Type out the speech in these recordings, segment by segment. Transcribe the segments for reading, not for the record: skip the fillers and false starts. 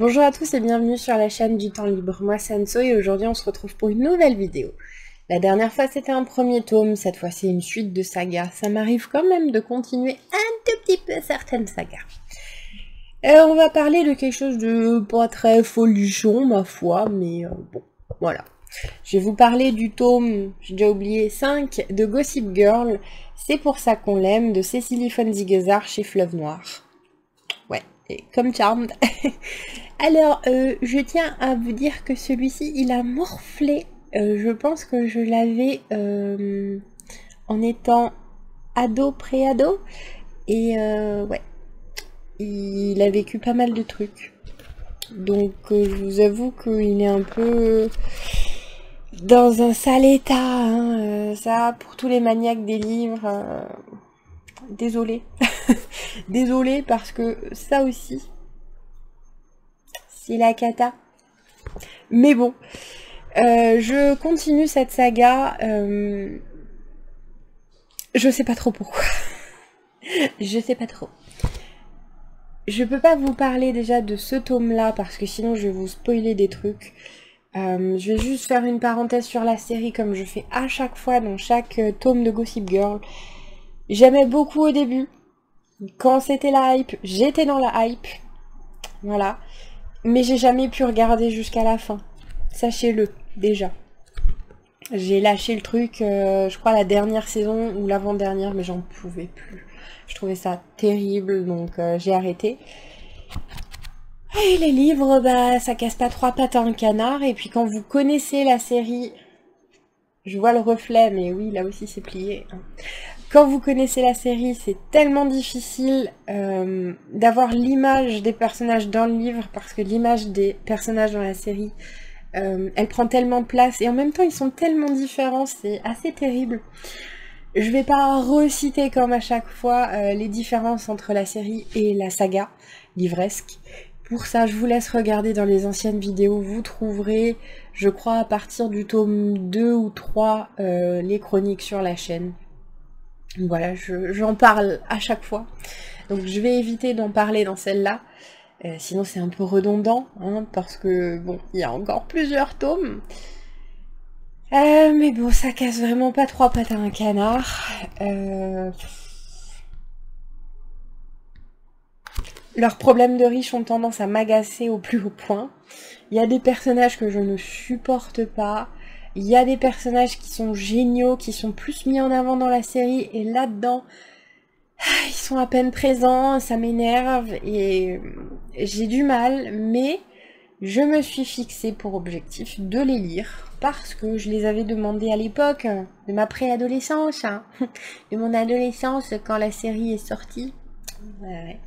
Bonjour à tous et bienvenue sur la chaîne du temps libre, moi c'est Anso et aujourd'hui on se retrouve pour une nouvelle vidéo. La dernière fois c'était un premier tome, cette fois c'est une suite de sagas. Ça m'arrive quand même de continuer un tout petit peu certaines sagas. On va parler de quelque chose de pas très folichon ma foi, mais bon, voilà. Je vais vous parler du tome, j'ai déjà oublié, 5 de Gossip Girl, C'est pour ça qu'on l'aime, de Cécilie von Ziegesar chez Fleuve Noir. Ouais, et comme Charmed. Alors, je tiens à vous dire que celui-ci, il a morflé. Je pense que je l'avais en étant ado, pré-ado. Et ouais, il a vécu pas mal de trucs. Donc, je vous avoue qu'il est un peu dans un sale état. Hein, ça, pour tous les maniaques des livres, désolé. Désolé parce que ça aussi, c'est la cata. Mais bon, je continue cette saga. Je sais pas trop pourquoi. Je sais pas trop. Je peux pas vous parler déjà de ce tome-là parce que sinon je vais vous spoiler des trucs. Je vais juste faire une parenthèse sur la série comme je fais à chaque fois dans chaque tome de Gossip Girl. J'aimais beaucoup au début. Quand c'était la hype, j'étais dans la hype. Voilà. Mais j'ai jamais pu regarder jusqu'à la fin. Sachez-le, déjà. J'ai lâché le truc, je crois, la dernière saison ou l'avant-dernière, mais j'en pouvais plus. Je trouvais ça terrible, donc j'ai arrêté. Et les livres, bah, ça casse pas trois pattes à un canard. Et puis quand vous connaissez la série, je vois le reflet, mais oui, là aussi c'est plié. Hein. Quand vous connaissez la série, c'est tellement difficile d'avoir l'image des personnages dans le livre, parce que l'image des personnages dans la série, elle prend tellement de place, et en même temps ils sont tellement différents, c'est assez terrible. Je vais pas reciter comme à chaque fois les différences entre la série et la saga livresque. Pour ça, je vous laisse regarder dans les anciennes vidéos, vous trouverez, je crois, à partir du tome 2 ou 3, les chroniques sur la chaîne. Voilà, j'en parle à chaque fois. Donc je vais éviter d'en parler dans celle-là. Sinon c'est un peu redondant, hein, parce que bon, il y a encore plusieurs tomes. Mais bon, ça casse vraiment pas trois pattes à un canard. Leurs problèmes de riches ont tendance à m'agacer au plus haut point. Il y a des personnages que je ne supporte pas. Il y a des personnages qui sont géniaux, qui sont plus mis en avant dans la série. Et là-dedans, ils sont à peine présents, ça m'énerve. Et j'ai du mal, mais je me suis fixée pour objectif de les lire. Parce que je les avais demandés à l'époque de ma préadolescence. Hein, de mon adolescence quand la série est sortie. Ouais.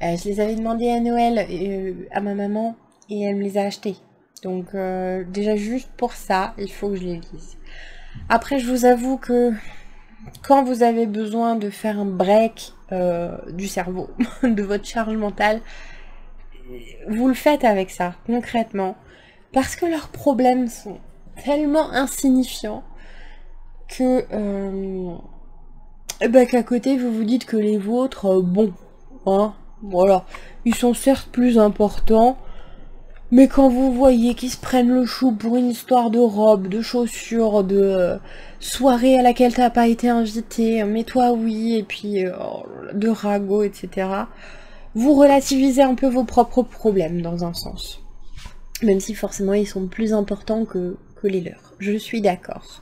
Je les avais demandé à Noël à ma maman et elle me les a achetés. Donc déjà juste pour ça, il faut que je les lise. Après, je vous avoue que quand vous avez besoin de faire un break du cerveau, de votre charge mentale, vous le faites avec ça, concrètement. Parce que leurs problèmes sont tellement insignifiants que bah, qu'à côté vous vous dites que les vôtres, bon, hein, voilà, ils sont certes plus importants, mais quand vous voyez qu'ils se prennent le chou pour une histoire de robe, de chaussures, de soirée à laquelle t'as pas été invité, mais toi oui, et puis de ragots, etc., vous relativisez un peu vos propres problèmes dans un sens. Même si forcément ils sont plus importants que les leurs. Je suis d'accord.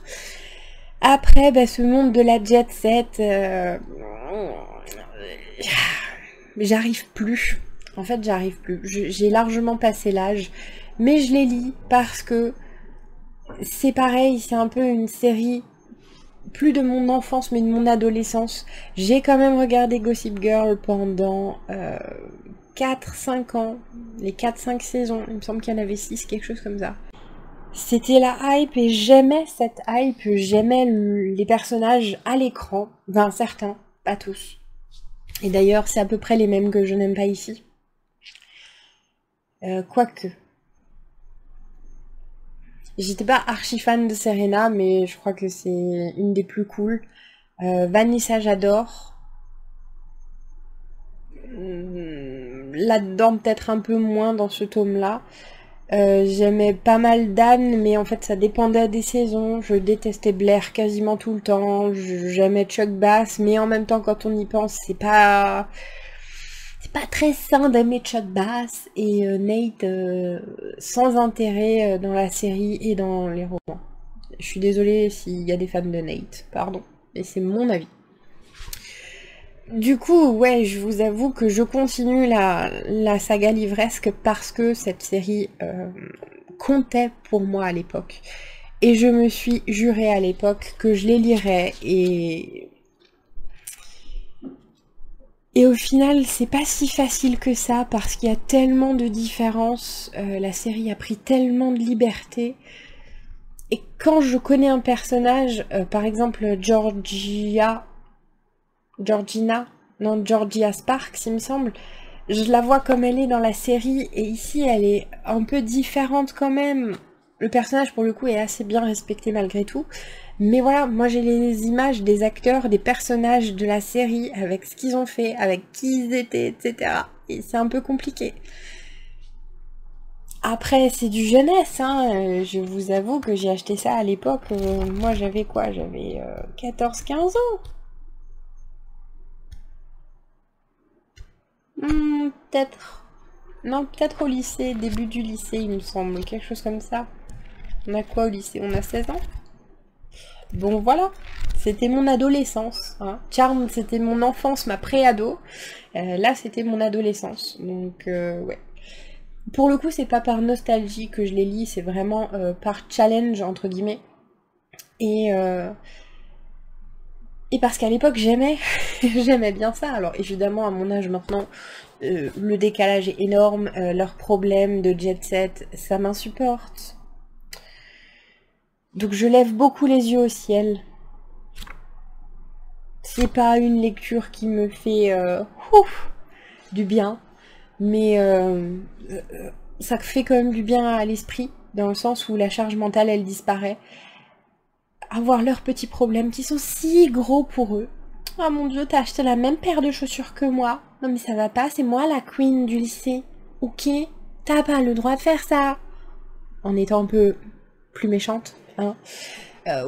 Après, bah, ce monde de la jet set, j'arrive plus. En fait, j'arrive plus. J'ai largement passé l'âge, mais je les lis parce que c'est pareil, c'est un peu une série plus de mon enfance, mais de mon adolescence. J'ai quand même regardé Gossip Girl pendant 4-5 ans, les 4-5 saisons. Il me semble qu'il y en avait 6, quelque chose comme ça. C'était la hype et j'aimais cette hype, j'aimais les personnages à l'écran, enfin certains, pas tous. Et d'ailleurs, c'est à peu près les mêmes que je n'aime pas ici. Quoique. J'étais pas archi fan de Serena, mais je crois que c'est une des plus cool. Vanessa, j'adore. là-dedans, peut-être un peu moins dans ce tome-là. J'aimais pas mal Dan, mais en fait ça dépendait des saisons. Je détestais Blair quasiment tout le temps. J'aimais Chuck Bass, mais en même temps quand on y pense, c'est pas très sain d'aimer Chuck Bass et Nate sans intérêt dans la série et dans les romans. Je suis désolée s'il y a des fans de Nate, pardon, mais c'est mon avis. Du coup, ouais, je vous avoue que je continue la saga livresque parce que cette série comptait pour moi à l'époque. Et je me suis juré à l'époque que je les lirais et au final, c'est pas si facile que ça parce qu'il y a tellement de différences, la série a pris tellement de liberté. Et quand je connais un personnage, par exemple Georgia Sparks, il me semble, je la vois comme elle est dans la série, et ici elle est un peu différente quand même. Le personnage pour le coup est assez bien respecté malgré tout. Mais voilà, moi j'ai les images des acteurs, des personnages de la série, avec ce qu'ils ont fait, avec qui ils étaient, etc. Et c'est un peu compliqué. Après, c'est du jeunesse, hein. Je vous avoue que j'ai acheté ça à l'époque. Moi j'avais quoi? J'avais 14-15 ans. Peut-être. Non, peut-être au lycée, début du lycée, il me semble. Quelque chose comme ça. On a quoi au lycée? On a 16 ans? Bon, voilà. C'était mon adolescence. Hein. Charm, c'était mon enfance, ma pré-ado. Là, c'était mon adolescence. Donc, ouais. Pour le coup, c'est pas par nostalgie que je les lis, c'est vraiment par challenge, entre guillemets. Et parce qu'à l'époque, j'aimais j'aimais bien ça. Alors, évidemment, à mon âge maintenant, le décalage est énorme. Leurs problèmes de jet set, ça m'insupporte. Donc, je lève beaucoup les yeux au ciel. C'est pas une lecture qui me fait du bien, mais ça fait quand même du bien à l'esprit, dans le sens où la charge mentale, elle disparaît. Avoir leurs petits problèmes qui sont si gros pour eux. Oh mon dieu, t'as acheté la même paire de chaussures que moi. Non mais ça va pas, c'est moi la queen du lycée. Ok, t'as pas le droit de faire ça. En étant un peu plus méchante, hein.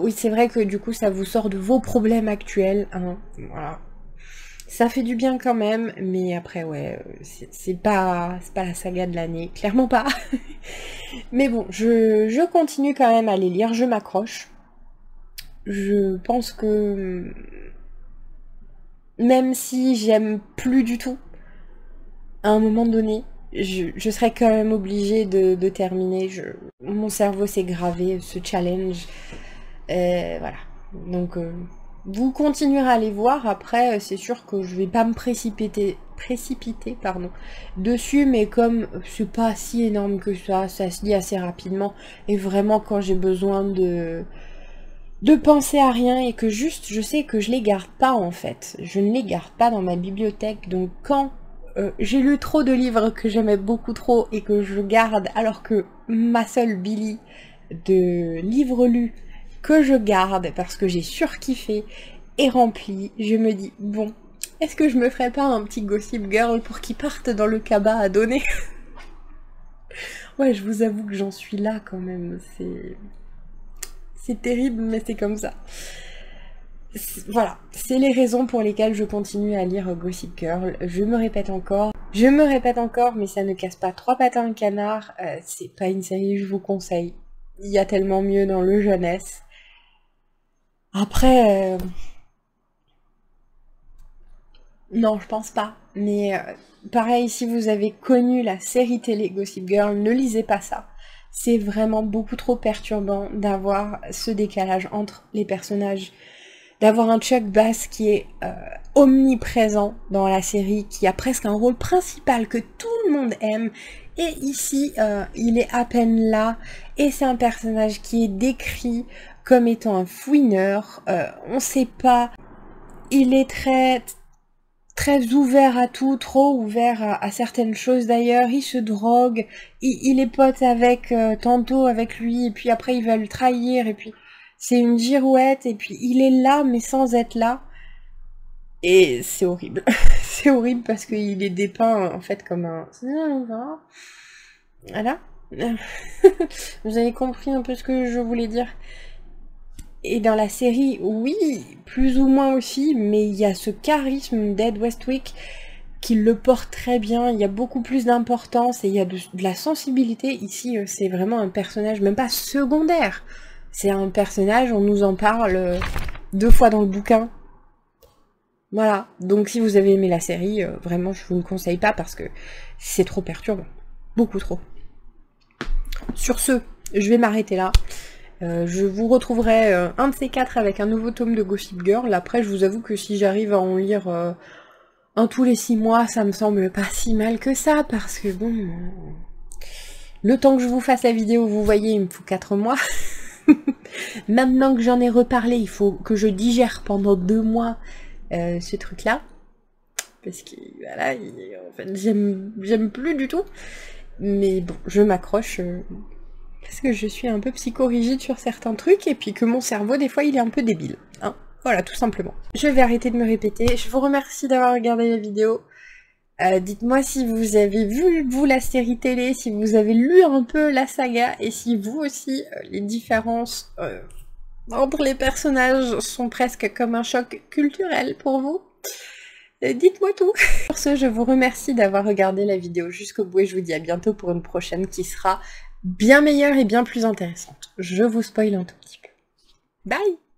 Oui, c'est vrai que du coup, ça vous sort de vos problèmes actuels, hein. Voilà. Ça fait du bien quand même, mais après, ouais, c'est pas la saga de l'année, clairement pas. Mais bon, je continue quand même à les lire, je m'accroche. Je pense que même si j'aime plus du tout, à un moment donné, je serais quand même obligée de terminer. Mon cerveau s'est gravé ce challenge. Voilà. Donc, vous continuerez à les voir. Après, c'est sûr que je vais pas me précipiter dessus, mais comme c'est pas si énorme que ça se lit assez rapidement. Et vraiment, quand j'ai besoin de penser à rien et que juste, je sais que je les garde pas en fait. Je ne les garde pas dans ma bibliothèque. Donc, quand j'ai lu trop de livres que j'aimais beaucoup trop et que je garde, alors que ma seule Billy de livres lus que je garde parce que j'ai surkiffé est remplie, je me dis, bon, est-ce que je me ferais pas un petit Gossip Girl pour qu'ils partent dans le cabas à donner? Ouais, je vous avoue que j'en suis là quand même, c'est terrible, mais c'est comme ça. Voilà, c'est les raisons pour lesquelles je continue à lire Gossip Girl. Je me répète encore, mais ça ne casse pas trois pattes à un canard. C'est pas une série que je vous conseille. Il y a tellement mieux dans le jeunesse. Après, non, je pense pas. Mais pareil, si vous avez connu la série télé Gossip Girl, ne lisez pas ça. C'est vraiment beaucoup trop perturbant d'avoir ce décalage entre les personnages, d'avoir un Chuck Bass qui est omniprésent dans la série, qui a presque un rôle principal que tout le monde aime, et ici il est à peine là, et c'est un personnage qui est décrit comme étant un fouineur, on sait pas, il est très ouvert à tout, trop ouvert à certaines choses d'ailleurs, il se drogue, il est pote avec, tantôt avec lui, et puis après il va le trahir, et puis c'est une girouette, et puis il est là mais sans être là. Et c'est horrible. C'est horrible parce qu'il est dépeint en fait comme un... Voilà. Vous avez compris un peu ce que je voulais dire. Et dans la série, oui, plus ou moins aussi, mais il y a ce charisme d'Ed Westwick qui le porte très bien, il y a beaucoup plus d'importance et il y a de la sensibilité. Ici, c'est vraiment un personnage, même pas secondaire. C'est un personnage, on nous en parle 2 fois dans le bouquin. Voilà, donc si vous avez aimé la série, vraiment je vous ne conseille pas parce que c'est trop perturbant. Beaucoup trop. Sur ce, je vais m'arrêter là. Je vous retrouverai un de ces 4 avec un nouveau tome de Gossip Girl. Après, je vous avoue que si j'arrive à en lire un tous les 6 mois, ça me semble pas si mal que ça, parce que bon... Le temps que je vous fasse la vidéo, vous voyez, il me faut 4 mois. Maintenant que j'en ai reparlé, il faut que je digère pendant 2 mois ce truc-là. Parce que, voilà, en fait, j'aime plus du tout. Mais bon, je m'accroche... parce que je suis un peu psychorigide sur certains trucs, et puis que mon cerveau, des fois, il est un peu débile. Hein, voilà, tout simplement. Je vais arrêter de me répéter. Je vous remercie d'avoir regardé la vidéo. Dites-moi si vous avez vu, vous, la série télé, si vous avez lu un peu la saga, et si vous aussi, les différences entre les personnages sont presque comme un choc culturel pour vous. Dites-moi tout. Pour ce, je vous remercie d'avoir regardé la vidéo jusqu'au bout, et je vous dis à bientôt pour une prochaine qui sera bien meilleure et bien plus intéressante. Je vous spoil un tout petit peu. Bye!